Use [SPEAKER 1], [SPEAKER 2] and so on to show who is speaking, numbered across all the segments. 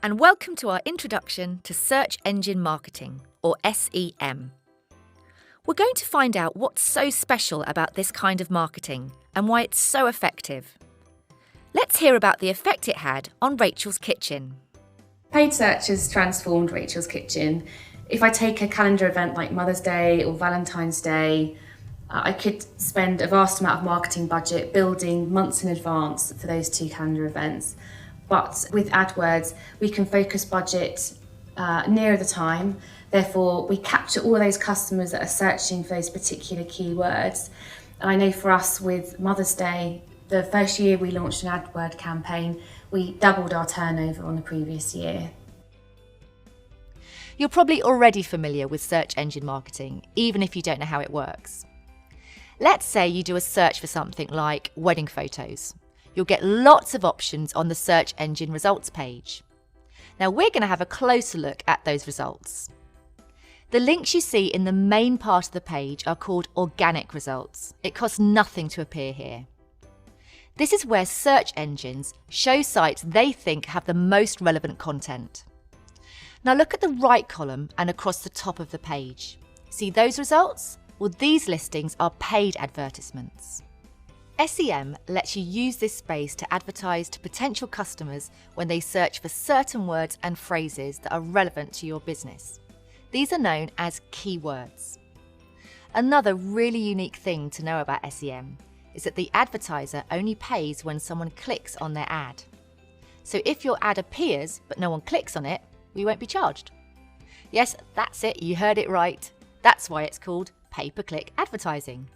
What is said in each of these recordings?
[SPEAKER 1] and welcome to our introduction to Search Engine Marketing, or SEM. We're going to find out what's so special about this kind of marketing and why it's so effective. Let's hear about the effect it had on Rachel's kitchen.
[SPEAKER 2] Paid search has transformed Rachel's kitchen. If I take a calendar event like Mother's Day or Valentine's Day, I could spend a vast amount of marketing budget building months in advance for those two calendar events. But with AdWords, we can focus budget nearer the time. Therefore, we capture all those customers that are searching for those particular keywords. And I know for us with Mother's Day, the first year we launched an AdWord campaign, we doubled our turnover on the previous year.
[SPEAKER 1] You're probably already familiar with search engine marketing, even if you don't know how it works. Let's say you do a search for something like wedding photos. You'll get lots of options on the search engine results page. Now we're going to have a closer look at those results. The links you see in the main part of the page are called organic results. It costs nothing to appear here. This is where search engines show sites they think have the most relevant content. Now look at the right column and across the top of the page. See those results? Well, these listings are paid advertisements. SEM lets you use this space to advertise to potential customers when they search for certain words and phrases that are relevant to your business. These are known as keywords. Another really unique thing to know about SEM is that the advertiser only pays when someone clicks on their ad. So if your ad appears but no one clicks on it, we won't be charged. Yes, that's it, you heard it right. That's why it's called pay-per-click advertising.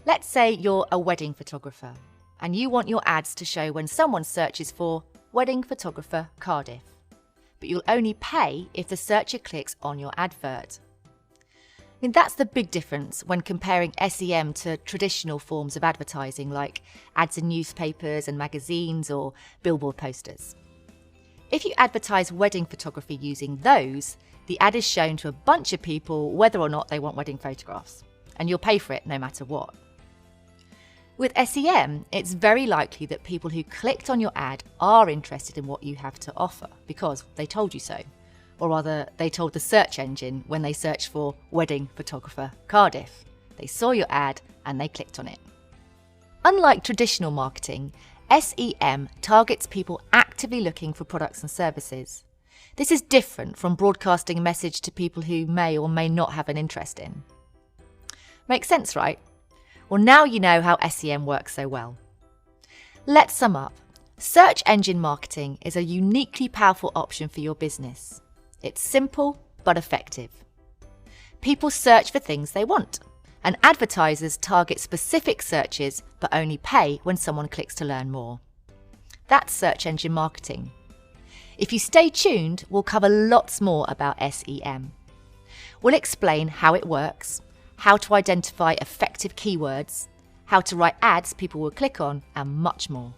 [SPEAKER 1] Let's say you're a wedding photographer and you want your ads to show when someone searches for wedding photographer Cardiff, but you'll only pay if the searcher clicks on your advert. That's the big difference when comparing SEM to traditional forms of advertising like ads in newspapers and magazines or billboard posters. If you advertise wedding photography using those, the ad is shown to a bunch of people whether or not they want wedding photographs, and you'll pay for it no matter what. With SEM, it's very likely that people who clicked on your ad are interested in what you have to offer because they told you so. Or rather, they told the search engine when they searched for wedding photographer Cardiff. They saw your ad and they clicked on it. Unlike traditional marketing, SEM targets people actively looking for products and services. This is different from broadcasting a message to people who may or may not have an interest in. Makes sense, right? Well, now you know how SEM works so well. Let's sum up. Search engine marketing is a uniquely powerful option for your business. It's simple but effective. People search for things they want, and advertisers target specific searches but only pay when someone clicks to learn more. That's search engine marketing. If you stay tuned, we'll cover lots more about SEM. We'll explain how it works, how to identify effective keywords, how to write ads people will click on, and much more.